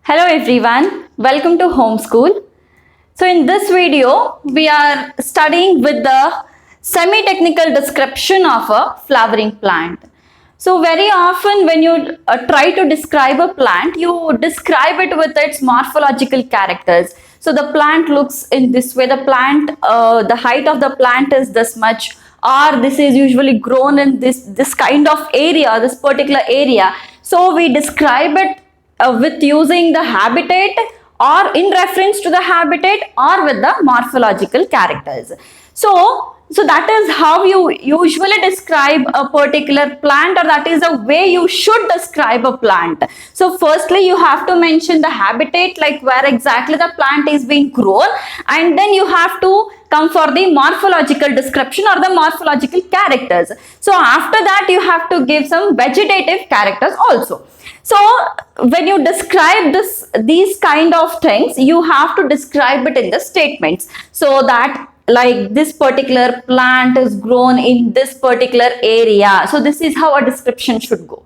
Hello everyone, welcome to Homeschool. So in this video, we are studying with the semi-technical description of a flowering plant. So very often when you try to describe a plant, you describe it with its morphological characters. So the plant looks in this way, the height of the plant is this much, or this is usually grown in this kind of area, this particular area. So we describe it with using the habitat or in reference to the habitat or with the morphological characters. So that is how you usually describe a particular plant, or that is the way you should describe a plant. So firstly, you have to mention the habitat, like where exactly the plant is being grown, and then you have to come for the morphological description or the morphological characters. So after that, you have to give some vegetative characters also. So when you describe these kind of things, you have to describe it in the statements, so that like this particular plant is grown in this particular area. So this is how a description should go.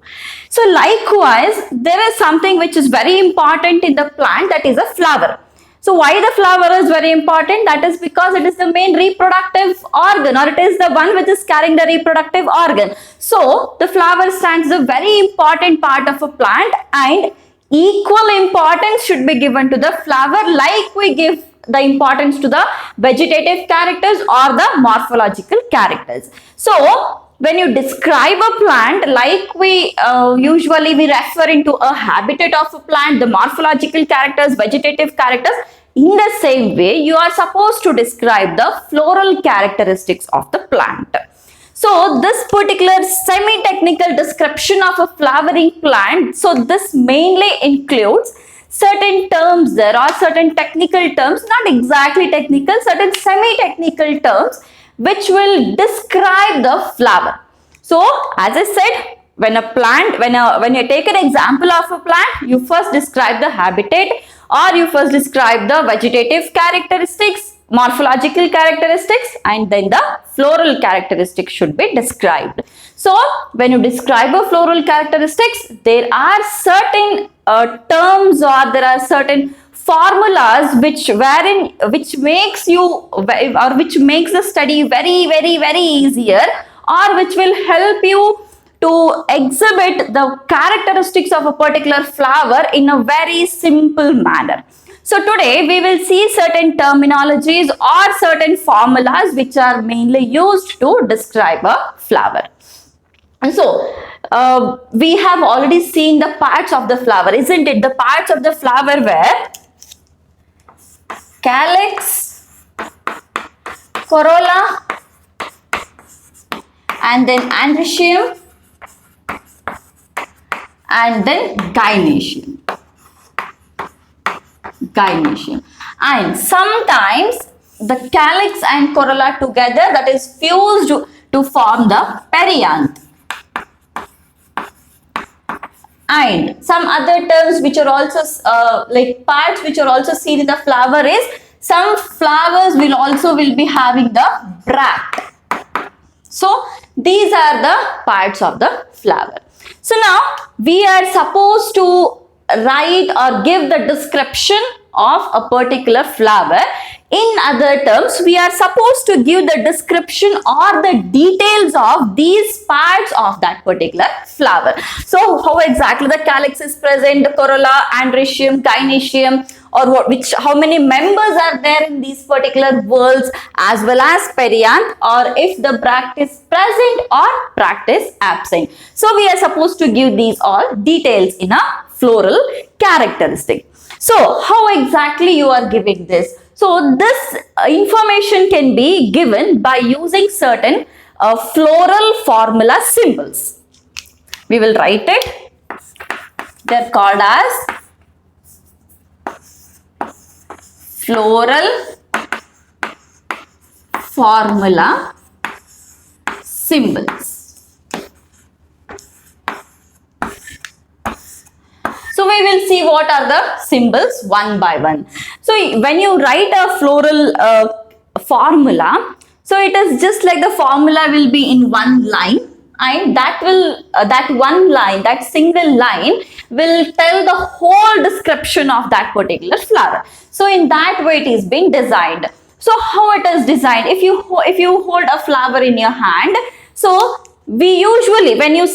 So likewise, there is something which is very important in the plant, that is a flower. So why the flower is very important? That is because it is the main reproductive organ, or it is the one which is carrying the reproductive organ. So the flower stands a very important part of a plant, and equal importance should be given to the flower like we give the importance to the vegetative characters or the morphological characters. So when you describe a plant, like we usually we refer into a habitat of a plant, the morphological characters, vegetative characters, in the same way you are supposed to describe the floral characteristics of the plant. So this particular semi-technical description of a flowering plant, so this mainly includes certain terms. There are certain technical terms, not exactly technical, certain semi-technical terms which will describe the flower. So as I said, when you take an example of a plant, you first describe the habitat, or you first describe the vegetative characteristics, morphological characteristics, and then the floral characteristics should be described. So when you describe a floral characteristics, there are certain terms, or there are certain formulas which makes the study very easier, or which will help you to exhibit the characteristics of a particular flower in a very simple manner. So today we will see certain terminologies or certain formulas which are mainly used to describe a flower. And so we have already seen the parts of the flower, isn't it? The parts of the flower were calyx, corolla, and then androecium, and then gynoecium. And sometimes the calyx and corolla together, that is fused to form the perianth. And some other terms which are also like parts which are also seen in the flower is, some flowers will be having the bract. So these are the parts of the flower. So now we are supposed to write or give the description of a particular flower. In other terms, we are supposed to give the description or the details of these parts of that particular flower. So how exactly the calyx is present, the corolla, androecium, gynoecium, or how many members are there in these particular whorls, as well as perianth, or if the bract is present or bract is absent. So we are supposed to give these all details in a floral characteristic. So how exactly you are giving this? So this information can be given by using certain floral formula symbols. We will write it. They are called as floral formula symbols. So we will see what are the symbols one by one. So when you write a floral formula, so it is just like the formula will be in one line, and that will that one line, that single line will tell the whole description of that particular flower. So in that way it is being designed. So how it is designed? If you hold a flower in your hand, so we usually, when a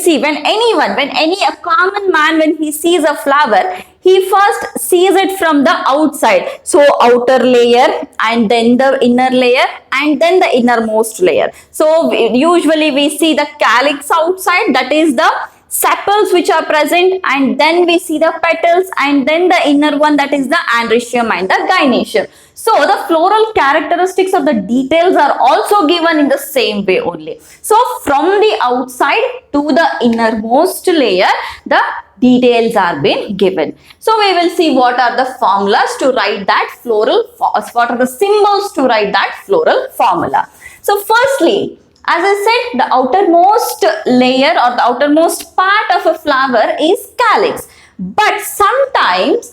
common man, when he sees a flower, he first sees it from the outside. So outer layer, and then the inner layer, and then the innermost layer. So usually we see the calyx outside, that is the sepals which are present, and then we see the petals, and then the inner one, that is the androecium and the gynoecium. So the floral characteristics of the details are also given in the same way only. So from the outside to the innermost layer, the details are being given. So we will see what are the formulas to write that floral, what are the symbols to write that floral formula. So firstly, as I said, the outermost layer or the outermost part of a flower is calyx. But sometimes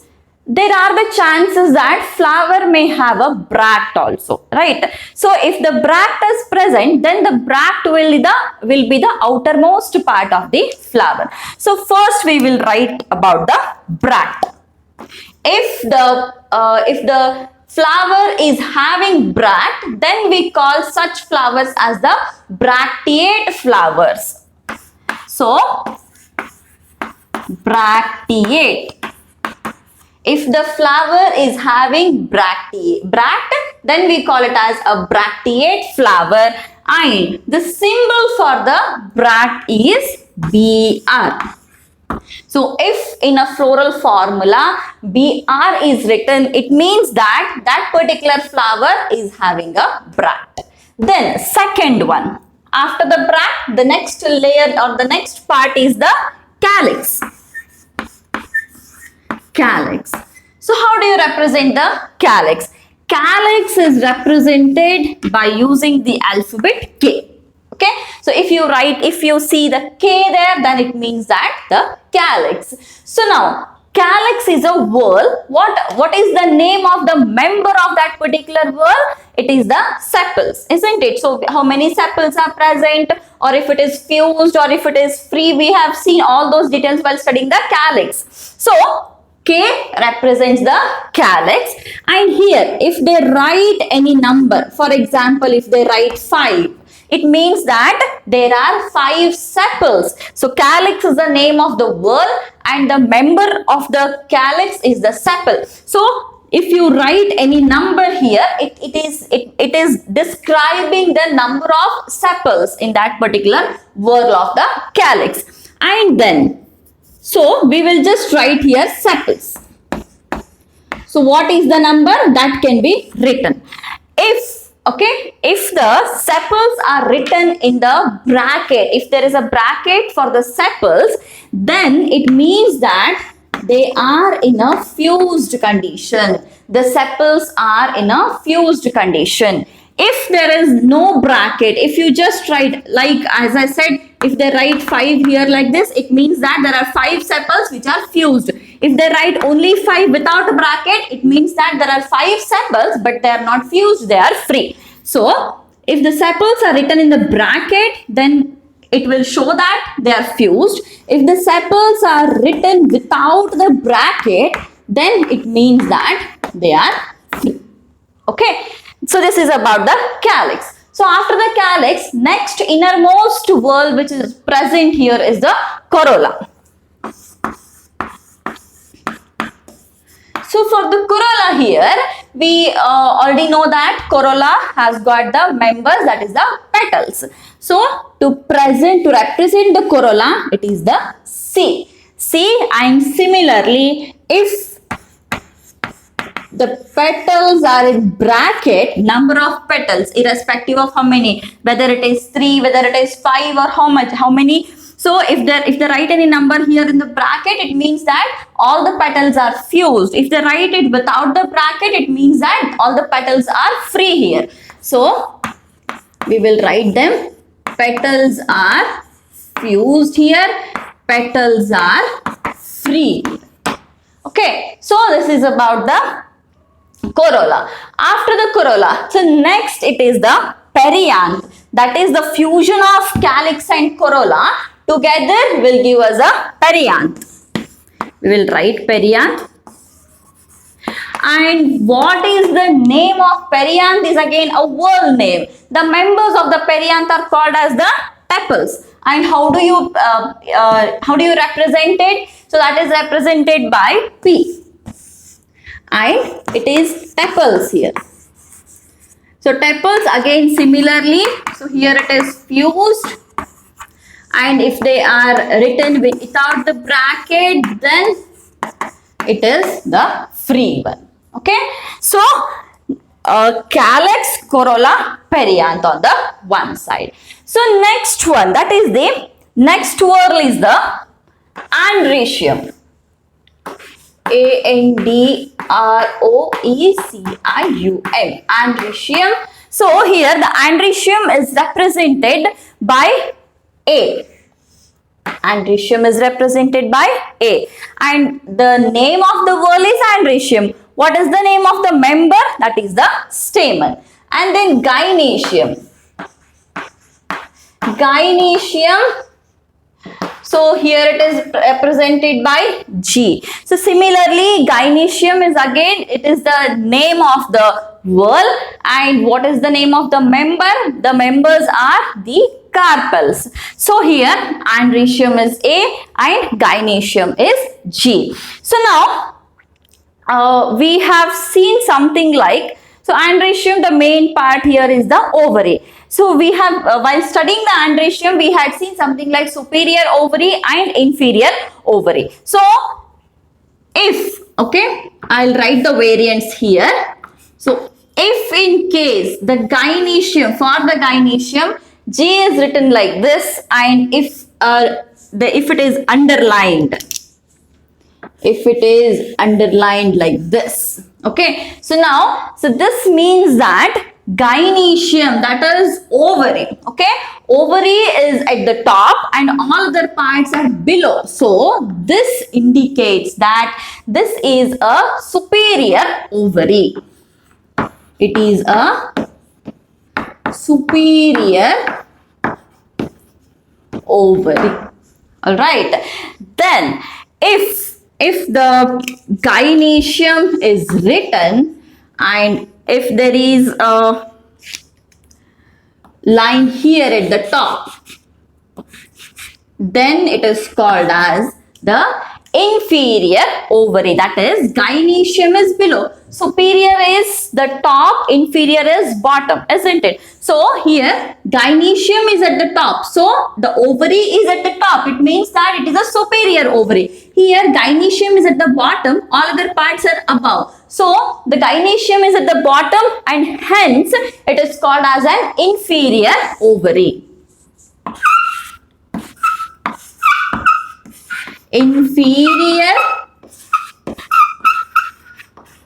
there are the chances that flower may have a bract also, right? So if the bract is present, then the bract will be the outermost part of the flower. So first we will write about the bract. If the flower is having bract, then we call such flowers as the bracteate flowers. So bracteate. If the flower is having bract, then we call it as a bracteate flower, and the symbol for the bract is Br. So if in a floral formula Br is written, it means that that particular flower is having a bract. Then second one, after the bract, the next layer or the next part is the calyx. Calyx. So how do you represent the calyx? Calyx is represented by using the alphabet K. Okay, so if you see the K there, then it means that the calyx. So now calyx is a whorl. What is the name of the member of that particular whorl? It is the sepals, isn't it? So how many sepals are present, or if it is fused, or if it is free, we have seen all those details while studying the calyx. So K represents the calyx, and here if they write any number, for example, if they write 5, it means that there are 5 sepals. So calyx is the name of the whorl, and the member of the calyx is the sepal. So if you write any number here, it is describing the number of sepals in that particular whorl of the calyx. And then, so we will just write here sepals. So what is the number that can be written? If the sepals are written in the bracket, if there is a bracket for the sepals, then it means that they are in a fused condition. The sepals are in a fused condition. If there is no bracket, if you just write, like as I said, if they write 5 here like this, it means that there are 5 sepals which are fused. If they write only 5 without a bracket, it means that there are 5 sepals but they are not fused, they are free. So if the sepals are written in the bracket, then it will show that they are fused. If the sepals are written without the bracket, then it means that they are free. Okay. So this is about the calyx. So after the calyx, next innermost whorl which is present here is the corolla. So for the corolla here, we already know that corolla has got the members, that is the petals. So to represent the corolla, it is the C. And similarly, if the petals are in bracket, number of petals, irrespective of how many, whether it is 3, whether it is 5, or how many. So if they write any number here in the bracket, it means that all the petals are fused. If they write it without the bracket, it means that all the petals are free here. So we will write them. Petals are fused here. Petals are free. Okay. So this is about the corolla. After the corolla, so next it is the perianth. that is the fusion of calyx and corolla together will give us a perianth. We will write perianth. And what is the name of perianth is again a whorl name. The members of the perianth are called as the tepals. And how do you represent it? So that is represented by P. And it is tepals here. So tepals again similarly. So here it is fused. And if they are written without the bracket, then it is the free one. Okay. So calyx, corolla, perianth on the one side. So next one, that is the next whorl is the andrecium. Androecium. Andrecium. So here the andrecium is represented by A. Andrecium is represented by A. And the name of the whorl is andrecium. What is the name of the member? That is the stamen. And then gynoecium. Gynoecium. So here it is represented by G. So similarly, gynoecium is again, it is the name of the whorl. And what is the name of the member? The members are the carpels. So here andrecium is A and gynoecium is G. So now we have seen something like, so andrecium, the main part here is the ovary. So we have, while studying the andrecium, we had seen something like superior ovary and inferior ovary. So if, okay, I'll write the variants here. So if in case the gynoecium, for the gynoecium, G is written like this, and if it is underlined, like this, okay. So now, so this means that gynoecium, that is ovary, okay. Ovary is at the top and all other parts are below. So this indicates that this is a superior ovary. It is a superior ovary. All right. Then if the gynoecium is written and if there is a line here at the top, then it is called as the inferior ovary. That is, gynoecium is below, superior is the top, inferior is bottom, isn't it? So here gynoecium is at the top, so the ovary is at the top. It means that it is a superior ovary. Here gynoecium is at the bottom, all other parts are above. So the gynoecium is at the bottom and hence it is called as an inferior ovary. Inferior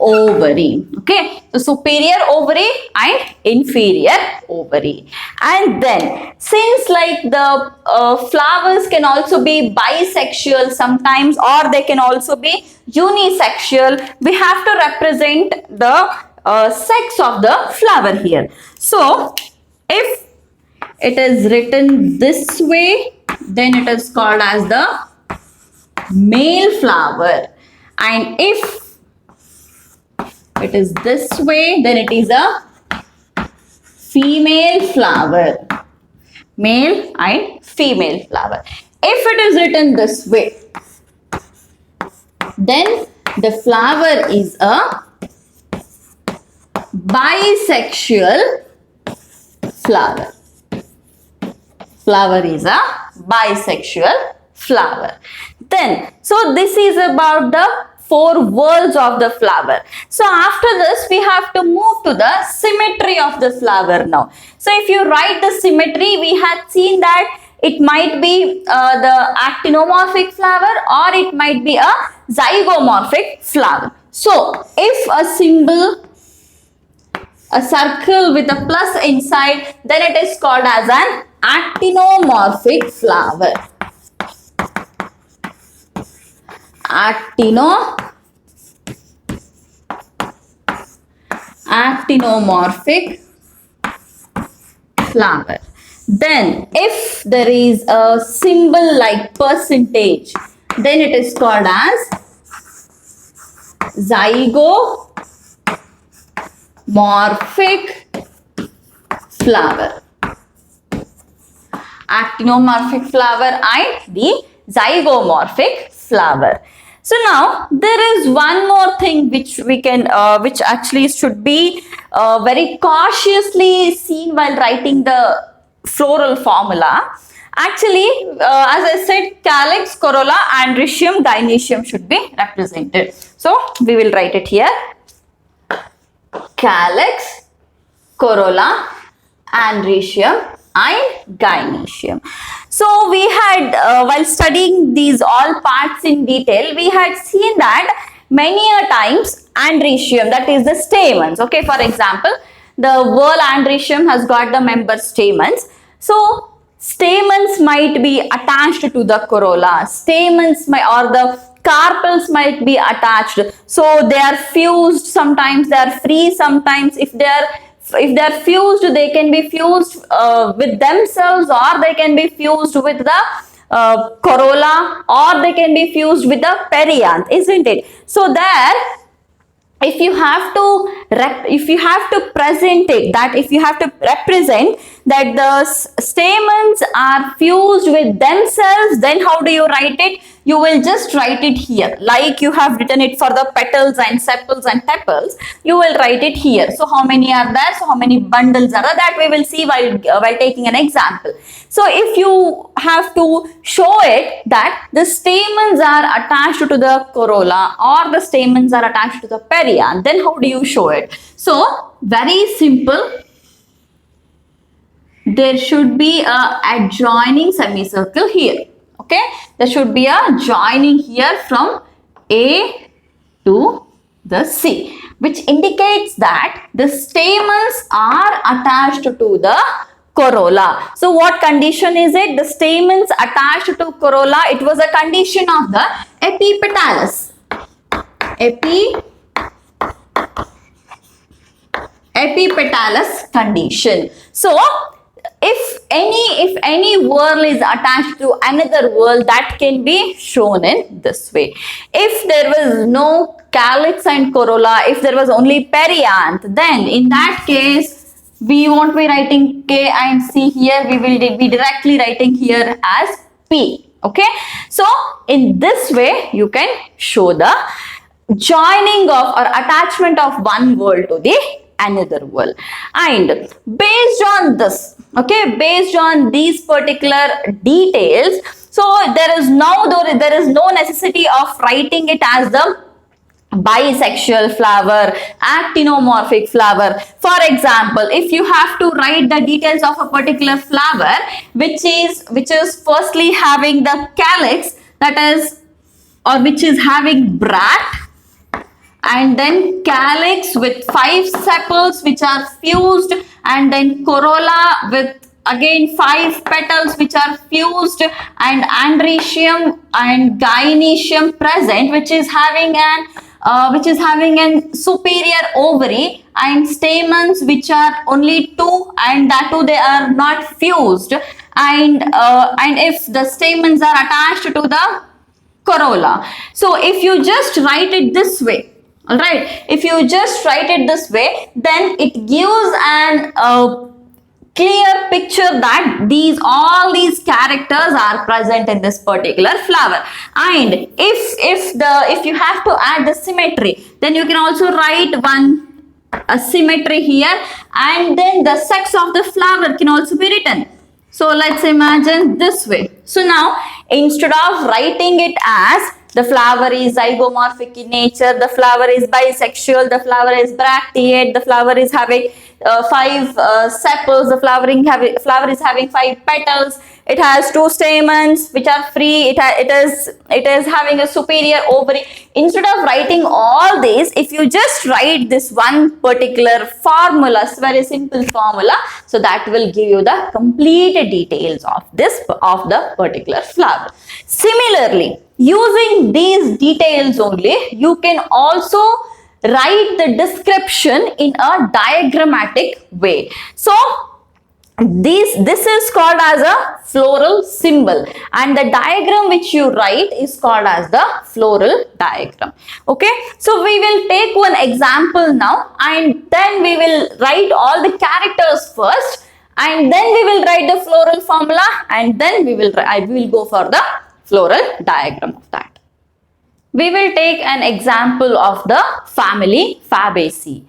ovary. Okay, so superior ovary and inferior ovary. And then since like the flowers can also be bisexual sometimes, or they can also be unisexual, we have to represent the sex of the flower here. So if it is written this way, then it is called as the male flower, and if it is this way, then it is a female flower. Male and female flower. If it is written this way, then the flower is a bisexual flower. Flower is a bisexual flower. Then, so this is about the 4 whorls of the flower. So after this, we have to move to the symmetry of the flower now. So if you write the symmetry, we had seen that it might be the actinomorphic flower or it might be a zygomorphic flower. So if a symbol, a circle with a plus inside, then it is called as an actinomorphic flower. Actinomorphic flower. Then if there is a symbol like percentage, then it is called as zygomorphic flower. Actinomorphic flower and the zygomorphic flower. So now there is one more thing which we can, which actually should be very cautiously seen while writing the floral formula. Actually, as I said, calyx, corolla, androecium, gynoecium should be represented. So we will write it here. Calyx, corolla, androecium and gynoecium. So we had, while studying these all parts in detail, we had seen that many a times androecium, that is the stamens. Okay, for example, the whorl androecium has got the member stamens. So stamens might be attached to the corolla. Stamens might, or the carpels might be attached. So they are fused. Sometimes they are free. Sometimes if they are fused, they can be fused with themselves, or they can be fused with the corolla, or they can be fused with the perianth, isn't it? So there, if you have to present it, that if you have to represent that the stamens are fused with themselves, then how do you write it? You will just write it here, like you have written it for the petals and sepals and tepals. You will write it here. So how many are there? So how many bundles are there? That we will see while taking an example. So if you have to show it that the stamens are attached to the corolla or the stamens are attached to the perianth, then how do you show it? So very simple. There should be a adjoining semicircle here. Okay, there should be a joining here from A to the C, which indicates that the stamens are attached to the corolla. So what condition is it? The stamens attached to corolla, it was a condition of the epipetalis. Epipetalis condition. So if any whorl is attached to another whorl, that can be shown in this way. If there was no calyx and corolla, if there was only perianth, then in that case we won't be writing K and C here. We will be directly writing here as P. Okay, so in this way you can show the joining of or attachment of one whorl to the another whorl. And based on this, okay, based on these particular details, so there is no necessity of writing it as the bisexual flower, actinomorphic flower. For example, if you have to write the details of a particular flower which is firstly having the calyx, that is, or which is having bract, and then calyx with 5 sepals which are fused, and then corolla with again 5 petals which are fused, and androecium and gynoecium present, which is having an superior ovary, and stamens which are only 2, and that too they are not fused, and if the stamens are attached to the corolla. So if you just write it this way, all right, if you just write it this way, then it gives an clear picture that all these characters are present in this particular flower. And if you have to add the symmetry, then you can also write a symmetry here, and then the sex of the flower can also be written. So let's imagine this way. So now instead of writing it as the flower is zygomorphic in nature, the flower is bisexual, the flower is bracteate, the flower is having 5 sepals, the flower is having 5 petals, it has 2 stamens which are free, it is having a superior ovary. Instead of writing all this, if you just write this one particular formula, it's very simple formula, so that will give you the complete details of the particular flower. Similarly, using these details only, you can also write the description in a diagrammatic way. So this is called as a floral symbol, and the diagram which you write is called as the floral diagram. Okay, so we will take one example now, and then we will write all the characters first, and then we will write the floral formula, and then we will go for the floral diagram of that. We will take an example of the family Fabaceae.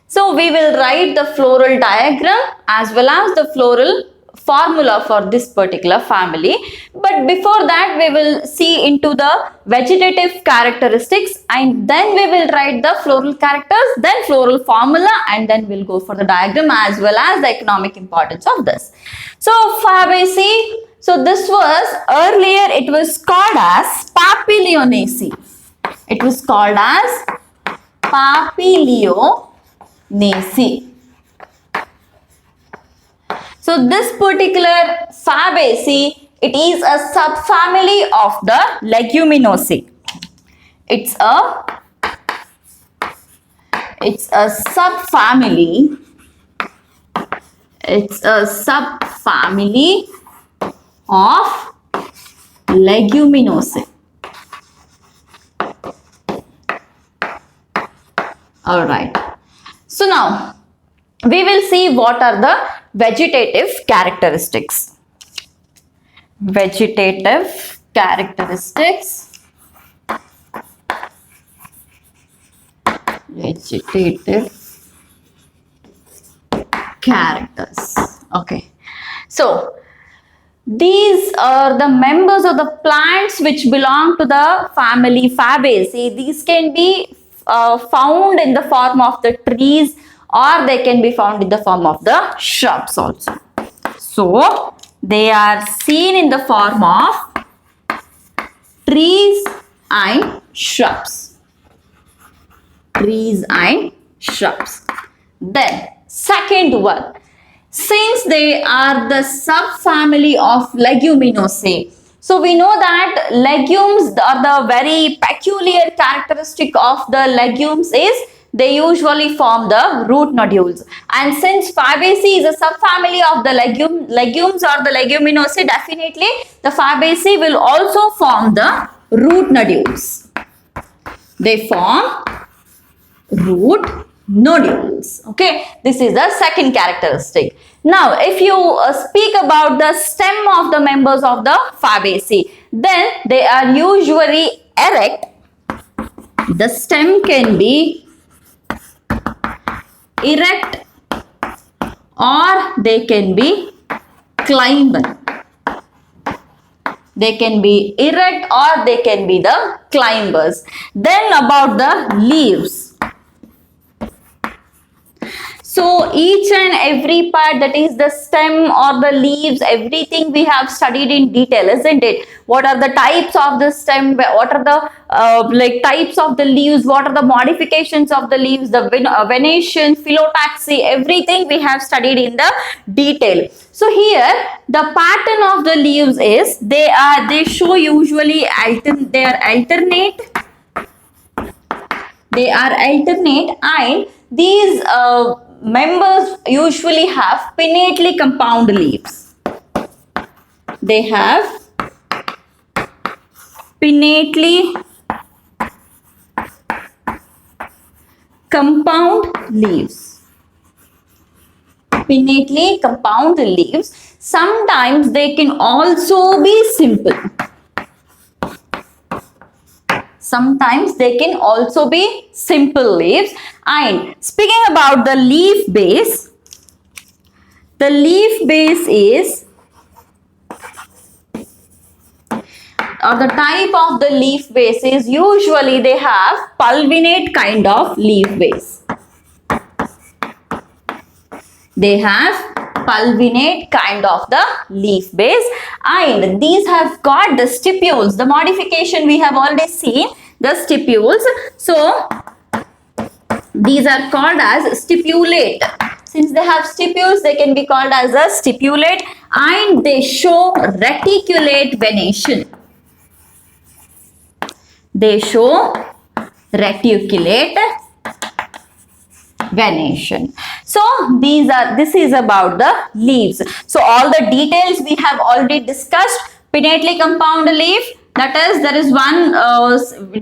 So we will write the floral diagram as well as the floral formula for this particular family. But before that, we will see into the vegetative characteristics, and then we will write the floral characters, then floral formula, and then we'll go for the diagram as well as the economic importance of this. So Fabaceae, so this was earlier, it was called as Papilionaceae. It was called as Papilionaceae. So this particular Fabaceae, it is a subfamily of the Leguminosae. It's a subfamily. It's a subfamily of Leguminosae. All right. So now we will see what are the vegetative characteristics. Vegetative characteristics. Vegetative characters. Okay. So these are the members of the plants which belong to the family Fabaceae. These can be found in the form of the trees, or they can be found in the form of the shrubs also. So they are seen in the form of trees and shrubs. Trees and shrubs. Then second one, since they are the subfamily of Leguminosae, so we know that legumes are the very peculiar characteristic of the legumes is they usually form the root nodules. And since Fabaceae is a subfamily of the legumes or the Leguminosae, definitely the Fabaceae will also form the root nodules. They form root nodules. Okay, this is the second characteristic. Now, if you speak about the stem of the members of the Fabaceae, then they are usually erect. The stem can be erect or they can be climber. They can be erect or they can be the climbers. Then about the leaves. So each and every part, that is the stem or the leaves, everything we have studied in detail, isn't it? What are the types of the stem? What are the types of the leaves? What are the modifications of the leaves? The venation, phyllotaxy, everything we have studied in the detail. So here the pattern of the leaves is they show usually they are alternate. They are alternate, and these members usually have pinnately compound leaves. They have pinnately compound leaves. Pinnately compound leaves. Sometimes they can also be simple. Sometimes they can also be simple leaves. And speaking about the leaf base, the leaf base is, or the type of the leaf base is, usually they have pulvinate kind of leaf base. They have pulvinate kind of the leaf base, and these have got the stipules. The modification we have already seen, the stipules. So these are called as stipulate. Since they have stipules, they can be called as a stipulate, and they show reticulate venation. They show reticulate venation. So this is about the leaves. So all the details we have already discussed. Pinnately compound leaf, that is, there is one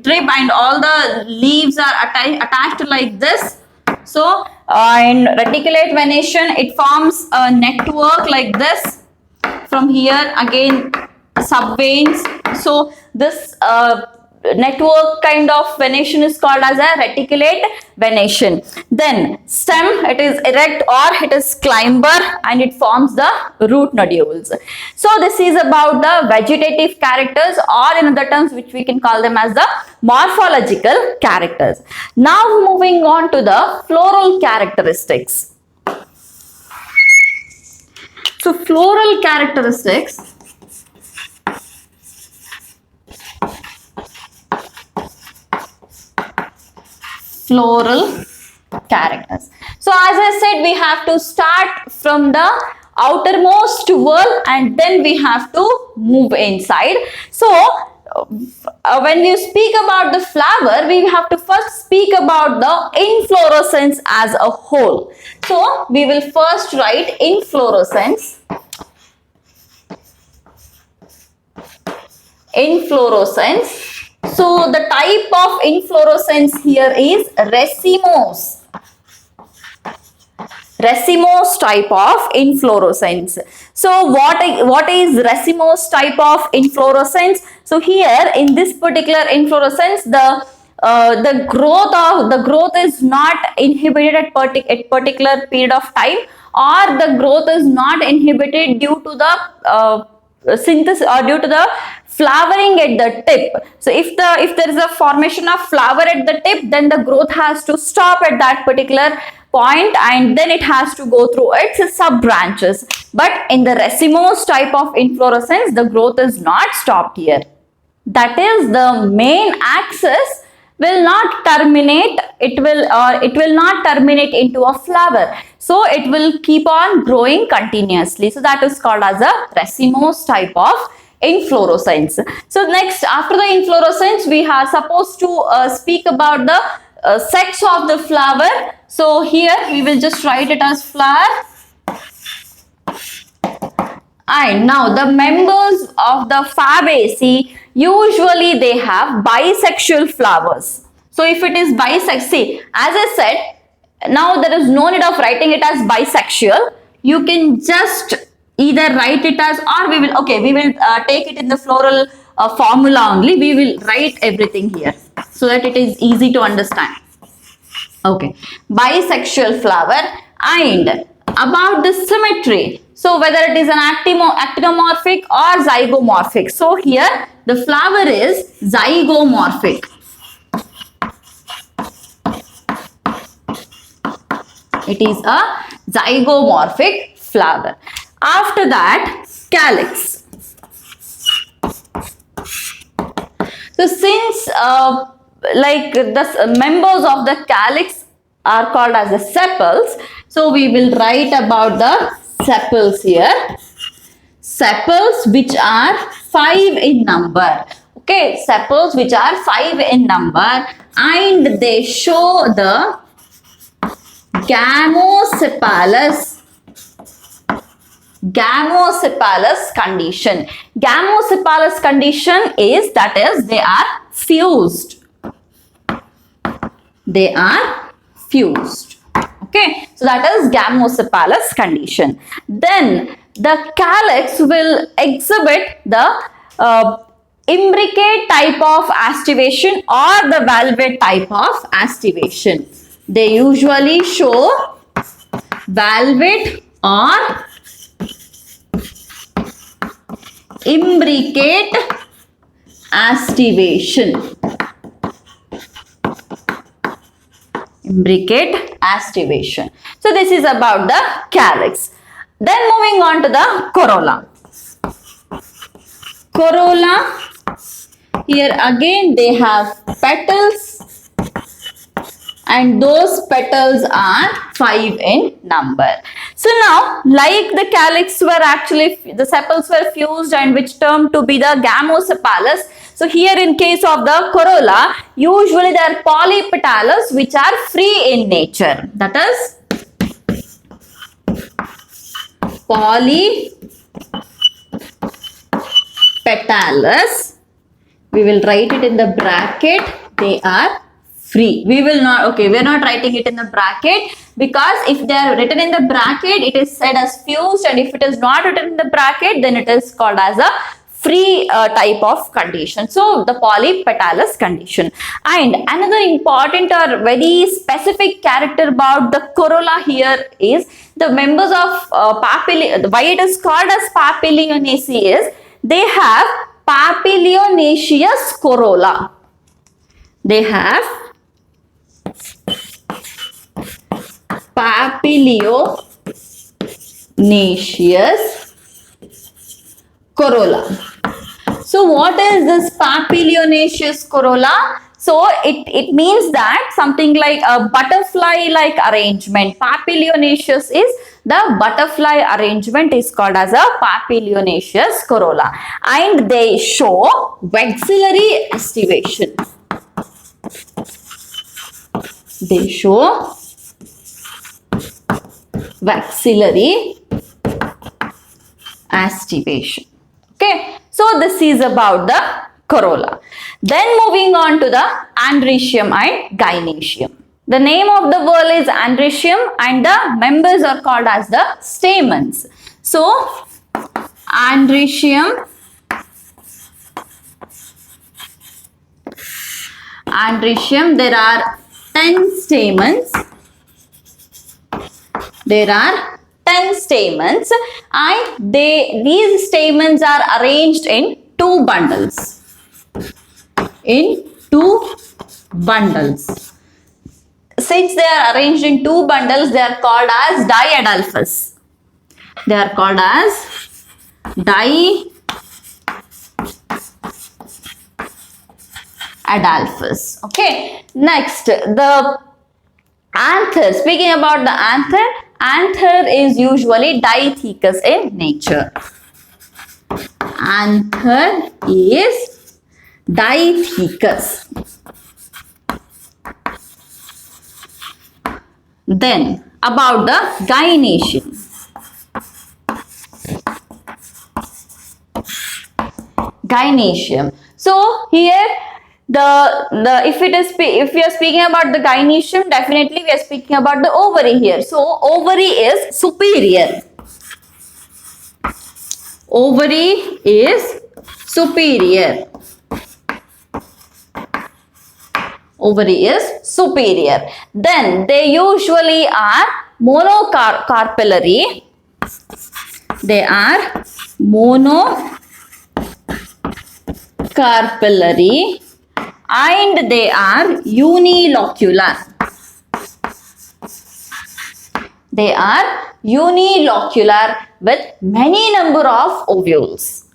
trip and all the leaves are attached like this. So in reticulate venation, it forms a network like this. From here again subveins. So this network kind of venation is called as a reticulate venation. Then stem, it is erect or it is climber and it forms the root nodules. So this is about the vegetative characters, or in other terms which we can call them as the morphological characters. Now moving on to the floral characteristics. So floral characteristics, floral characters. So as I said, we have to start from the outermost wall and then we have to move inside. So when we speak about the flower, we have to first speak about the inflorescence as a whole. So we will first write inflorescence. Inflorescence. So the type of inflorescence here is racemose. Racemose type of inflorescence. So what is racemose type of inflorescence? So here in this particular inflorescence, the growth is not inhibited at particular period of time, or the growth is not inhibited due to the synthesis or due to the flowering at the tip. So if there is a formation of flower at the tip, then the growth has to stop at that particular point and then it has to go through its sub branches. But in the racemose type of inflorescence, the growth is not stopped here. That is, the main axis will not terminate, it will not terminate into a flower. So it will keep on growing continuously. So that is called as a racemose type of inflorescence. So next, after the inflorescence, we are supposed to speak about the sex of the flower. So here we will just write it as flower. And now the members of the Fabaceae, usually they have bisexual flowers. So if it is bisexual, see, as I said, now there is no need of writing it as bisexual. You can just either write it as, or we will take it in the floral formula only. We will write everything here so that it is easy to understand. Okay, bisexual flower. And about the symmetry, so whether it is an actinomorphic or zygomorphic. So here the flower is zygomorphic. It is a zygomorphic flower. After that, calyx. So since like the members of the calyx are called as the sepals, so we will write about the sepals here. Sepals which are 5 in number. Okay, sepals which are 5 in number, and they show the gamosepalous condition. Gamosepalous condition is, that is, they are fused. They are fused. Okay, so that is gamosepalous condition. Then the calyx will exhibit the imbricate type of aestivation or the valvate type of aestivation. They usually show valvate or imbricate aestivation. Imbricate aestivation. So this is about the calyx. Then moving on to the corolla. Corolla, here again they have petals, and those petals are 5 in number. So now, like the calyx were actually, the sepals were fused and which termed to be the gamosepalous. So here in case of the corolla, usually they are polypetalous which are free in nature. That is polypetalous. We will write it in the bracket. They are free. We will not, okay, we are not writing it in the bracket because if they are written in the bracket, it is said as fused, and if it is not written in the bracket, then it is called as a free type of condition. So the polypetalous condition. And another important or very specific character about the corolla here is the members of why it is called as Papilionaceae is they have papilionaceous corolla. They have papilionaceous corolla. So what is this papilionaceous corolla? So it means that something like a butterfly-like arrangement. Papilionaceous is the butterfly arrangement is called as a papilionaceous corolla. And they show vexillary estivation. They show vexillary estivation. Okay, so this is about the corolla. Then moving on to the androecium and gynoecium. The name of the whorl is androecium and the members are called as the stamens. So androecium, there are 10 stamens. There are 10 stamens and these stamens are arranged in 2 bundles. Since they are arranged in 2 bundles, they are called as diadelphous. They are called as diadelphous. Okay. Next, the anther. Speaking about the anther is usually dithecous in nature. Anther is dithecous. Then about the gynoecium. Gynoecium. So here if we are speaking about the gynoecium, definitely we are speaking about the ovary here. So ovary is superior. Ovary is superior. Ovary is superior. Then they usually are monocarpellary. They are monocarpellary and they are unilocular. They are unilocular with many number of ovules.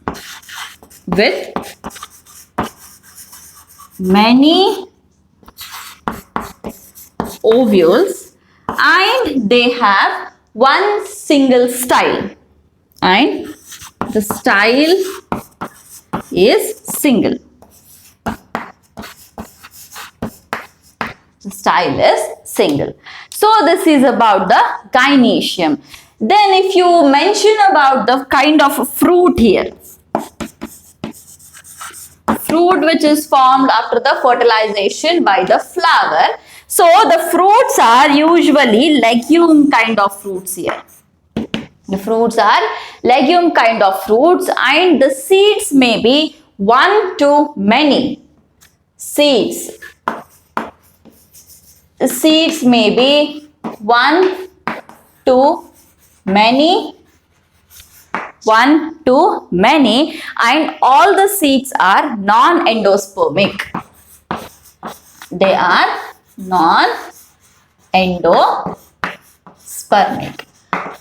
With many ovules and they have one single style and the style is single. The style is single. So this is about the gynoecium. Then if you mention about the kind of fruit here, fruit which is formed after the fertilization by the flower. So the fruits are usually legume kind of fruits here. The fruits are legume kind of fruits and the seeds may be 1 to many. Seeds may be 1 to many. 1 to many and all the seeds are non-endospermic. They are non-endospermic.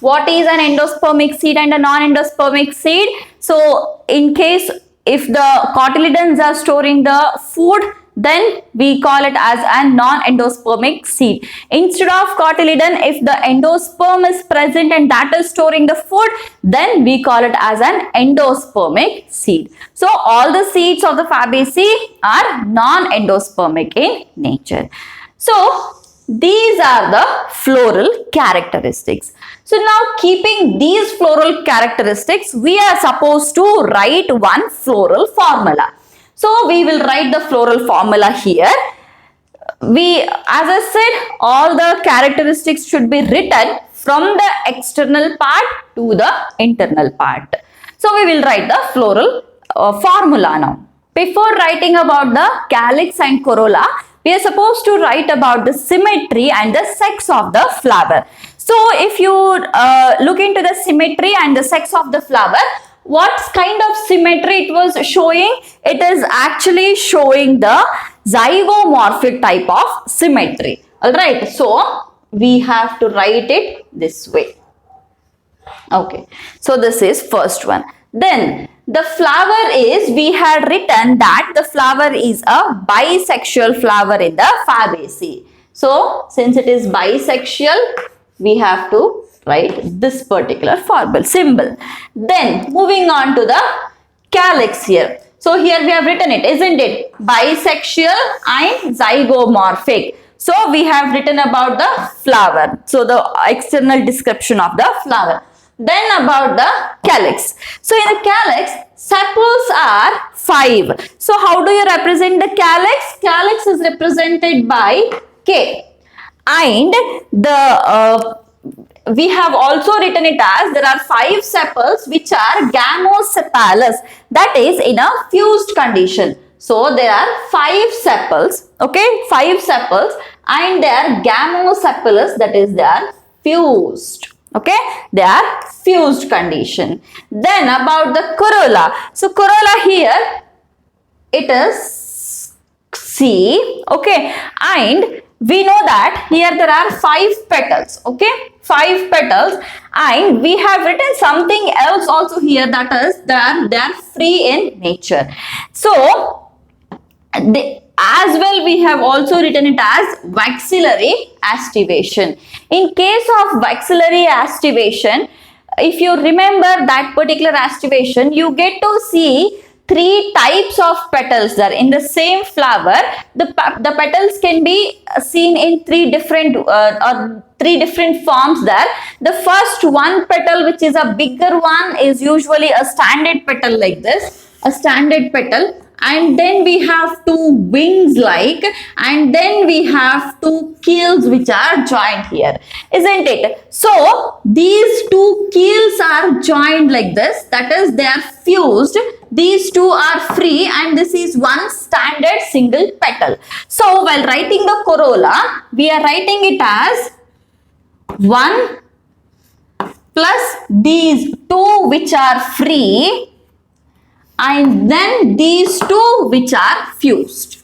What is an endospermic seed and a non-endospermic seed? So in case if the cotyledons are storing the food, then we call it as a non-endospermic seed. Instead of cotyledon, if the endosperm is present and that is storing the food, then we call it as an endospermic seed. So all the seeds of the Fabaceae are non-endospermic in nature. So these are the floral characteristics. So now, keeping these floral characteristics, we are supposed to write one floral formula. So we will write the floral formula here. As I said, all the characteristics should be written from the external part to the internal part. So we will write the floral formula now. Before writing about the calyx and corolla, we are supposed to write about the symmetry and the sex of the flower. So if you look into the symmetry and the sex of the flower, what kind of symmetry it was showing? It is actually showing the zygomorphic type of symmetry. Alright, so we have to write it this way. Okay, so this is first one. Then the flower is, we had written that the flower is a bisexual flower in the Fabaceae. So since it is bisexual, we have to write this particular symbol. Then moving on to the calyx here. So here we have written it, isn't it? Bisexual and zygomorphic. So we have written about the flower. So the external description of the flower. Then about the calyx. So in the calyx, sepals are 5. So how do you represent the calyx? Calyx is represented by K. And we have also written it as there are 5 sepals which are gamosepalous, that is in a fused condition. So there are 5 sepals, okay, 5 sepals, and they are gamosepalous, that is they are fused. Okay, they are fused condition. Then about the corolla. So corolla here, it is C. Okay, and we know that here there are 5 petals. Okay, 5 petals, and we have written something else also here, that is they are free in nature. So as well, we have also written it as waxillary aestivation. In case of waxillary aestivation, if you remember that particular aestivation, you get to see 3 types of petals there in the same flower. The petals can be seen in 3 different forms there. The first one petal, which is a bigger one, is usually a standard petal like this, a standard petal. And then we have 2 wings like, and then we have 2 keels which are joined here, isn't it? So these 2 keels are joined like this, that is they are fused. These 2 are free, and this is one standard single petal. So while writing the corolla, we are writing it as 1 plus these 2 which are free, and then these 2 which are fused.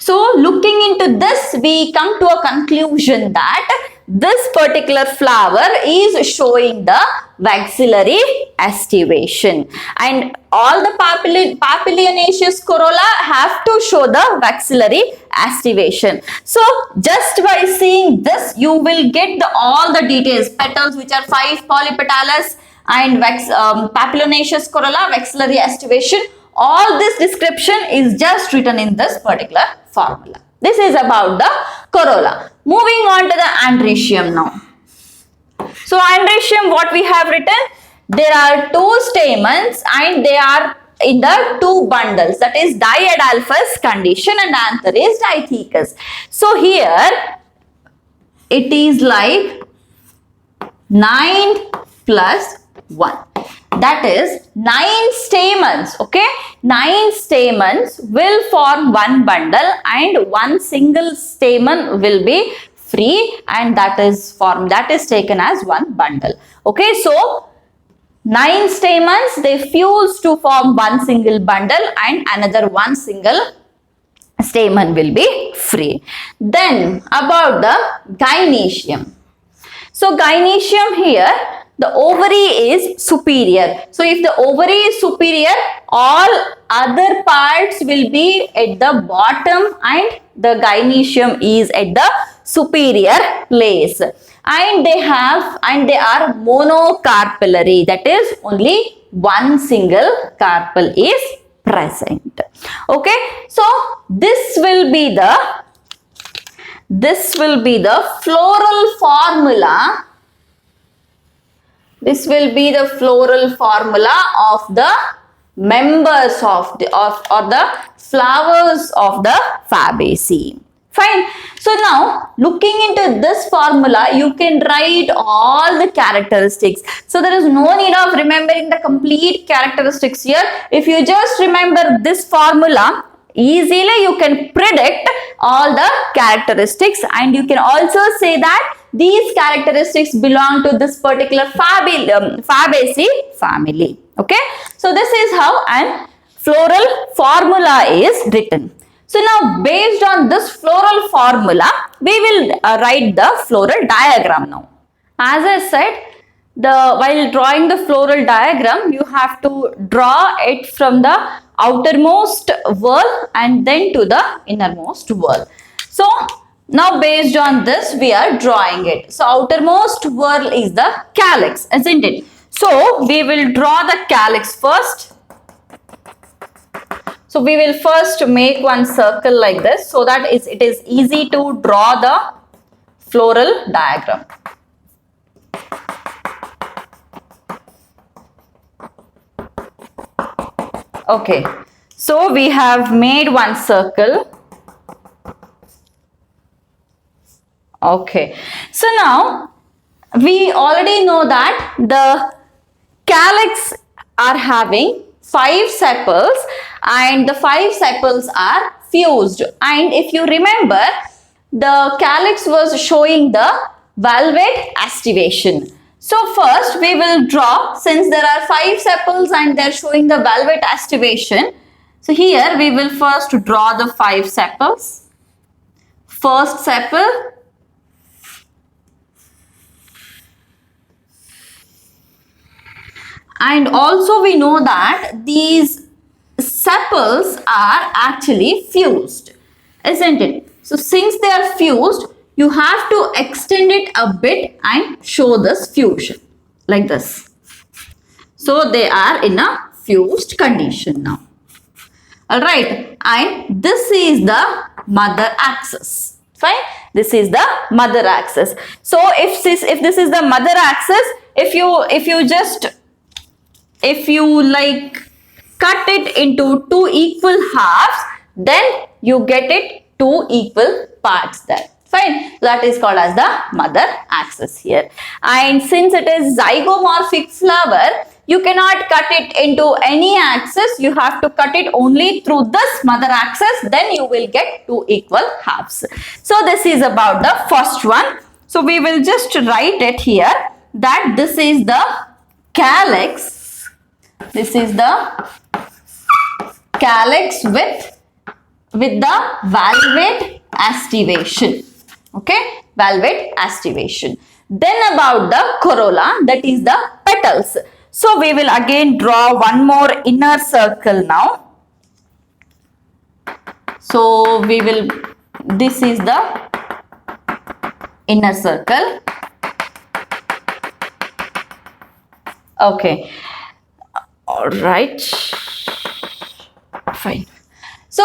So looking into this, we come to a conclusion that this particular flower is showing the waxillary aestivation, and all the papilionaceous corolla have to show the waxillary aestivation. So just by seeing this, you will get all the details. Petals which are 5, polypetalous, and papilionaceous corolla, waxillary aestivation. All this description is just written in this particular formula. This is about the corolla. Moving on to the androecium now. So androecium, what we have written? There are 2 stamens and they are in the 2 bundles, that is diadalphous condition and anther is dithecous. So here it is like 9 plus 1, that is 9 stamens. Okay, 9 stamens will form one bundle and one single stamen will be free, and that is taken as one bundle. Okay, so 9 stamens, they fuse to form one single bundle and another one single stamen will be free. Then about the gynoecium. So gynoecium here, the ovary is superior. So if the ovary is superior, all other parts will be at the bottom and the gynecium is at the superior place. And they are monocarpellary, that is only one single carpel is present. Okay, so this will be the floral formula. This will be the floral formula of the members of the flowers of the Fabaceae. Fine. So now looking into this formula, you can write all the characteristics. So there is no need of remembering the complete characteristics here. If you just remember this formula, easily you can predict all the characteristics, and you can also say that these characteristics belong to this particular Fabaceae family. Okay. So this is how an floral formula is written. So now based on this floral formula, we will write the floral diagram now. As I said, while drawing the floral diagram, you have to draw it from the outermost whorl and then to the innermost whorl. So now based on this, we are drawing it. So outermost whorl is the calyx, isn't it? So we will draw the calyx first. So we will first make one circle like this so that it is easy to draw the floral diagram. Okay, so we have made one circle. Okay, so now we already know that the calyx are having 5 sepals and the 5 sepals are fused. And if you remember, the calyx was showing the valvate aestivation. So first we will draw, since there are 5 sepals and they are showing the valvate aestivation. So here we will first draw the 5 sepals. First sepal, and also we know that these sepals are actually fused, isn't it? So since they are fused, you have to extend it a bit and show this fusion like this. So they are in a fused condition now. Alright, and this is the mother axis. Fine, this is the mother axis. So if this is the mother axis, if you like cut it into 2 equal halves, then you get it 2 equal parts there. Fine, that is called as the mother axis here. And since it is zygomorphic flower, you cannot cut it into any axis. You have to cut it only through this mother axis, then you will get 2 equal halves. So this is about the first one. So we will just write it here that this is the calyx. This is the calyx with the valvate aestivation. Okay, valvate aestivation. Then about the corolla, that is the petals. So we will again draw one more inner circle now. So we will, this is the inner circle. Okay. All right. Fine. So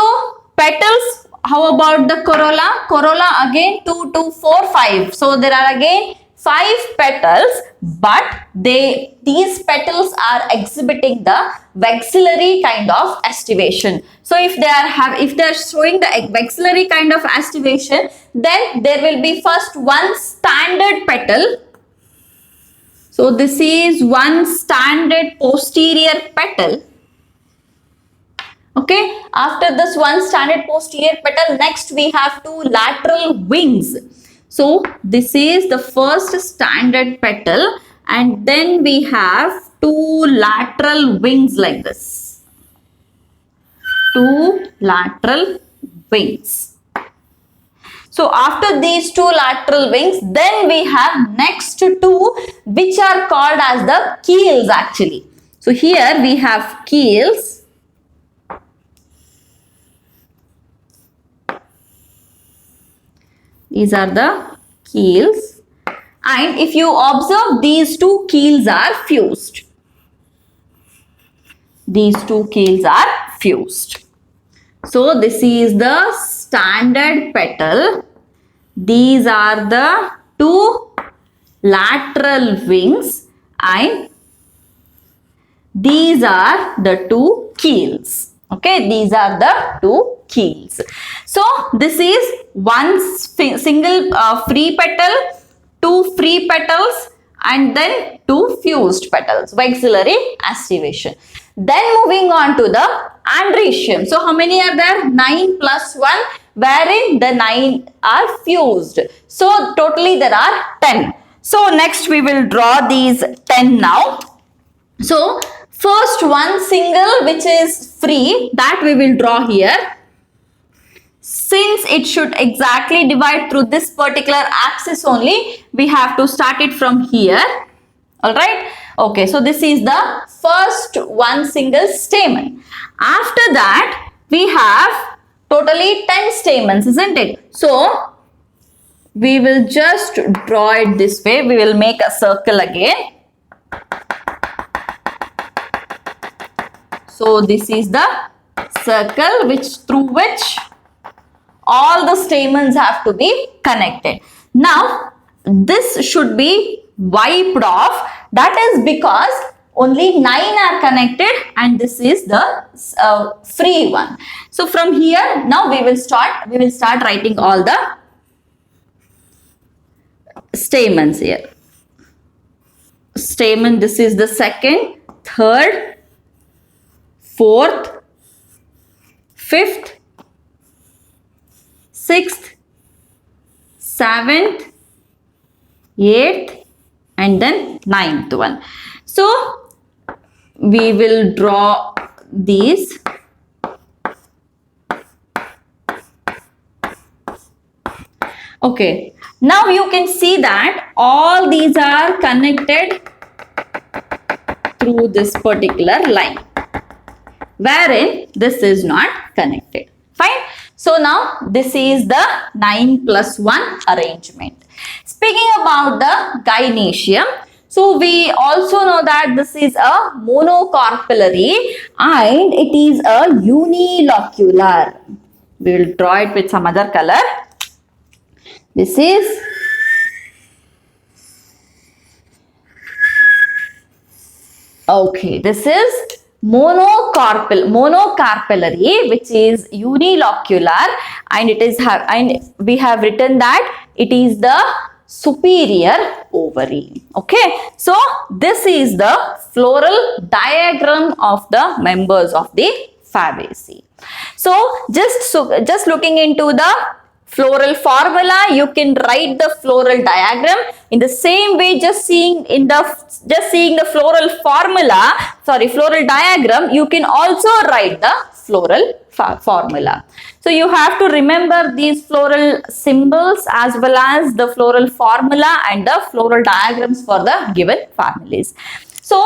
petals, how about the corolla? Corolla again 2, 2, 4, 5. So there are again 5 petals, but these petals are exhibiting the vexillary kind of aestivation. So if they are showing the vexillary kind of aestivation, then there will be first one standard petal. So this is one standard posterior petal. Okay, after this one standard posterior petal, next we have 2 lateral wings. So this is the first standard petal, and then we have 2 lateral wings like this. 2 lateral wings. So after these two lateral wings, then we have next two which are called as the keels actually. So here we have keels. These are the keels. And if you observe, these two keels are fused. These two keels are fused. So this is the standard petal. These are the two lateral wings and these are the two keels. Okay, these are the two keels. So this is one single free petal, two free petals and then two fused petals, auxiliary aestivation. Then moving on to the androecium. So how many are there? 9 plus 1, wherein the 9 are fused. So totally there are 10. So next we will draw these 10 now. So first one single which is free, that we will draw here. Since it should exactly divide through this particular axis only, we have to start it from here. Alright. Okay, so this is the first one single stamen. After that, we have totally 10 stamens, isn't it? So we will just draw it this way. We will make a circle again. So this is the circle through which all the stamens have to be connected. Now this should be wiped off. That is because only 9 are connected and this is the free one. So from here now we will start writing all the stamens here. Stamen, this is the second, third, fourth, fifth, sixth, seventh, eighth and then ninth one. So we will draw these. Okay, now you can see that all these are connected through this particular line, wherein this is not connected. Fine. So now this is the 9 plus 1 arrangement. Speaking about the gynoecium, so we also know that this is a monocarpellary and it is a unilocular. We will draw it with some other color. This is okay. This is monocarpellary, which is unilocular, and it is and we have written that it is the superior ovary. Okay, so this is the floral diagram of the members of the Fabaceae. So just looking into the floral formula, you can write the floral diagram. In the same way, just seeing the floral diagram, you can also write the floral formula. So you have to remember these floral symbols as well as the floral formula and the floral diagrams for the given families. So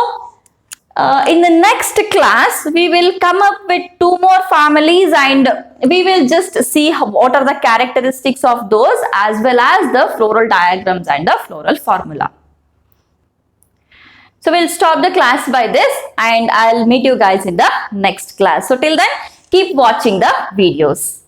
in the next class, we will come up with 2 more families and we will just see what are the characteristics of those as well as the floral diagrams and the floral formula. So we'll stop the class by this and I'll meet you guys in the next class. So till then, keep watching the videos.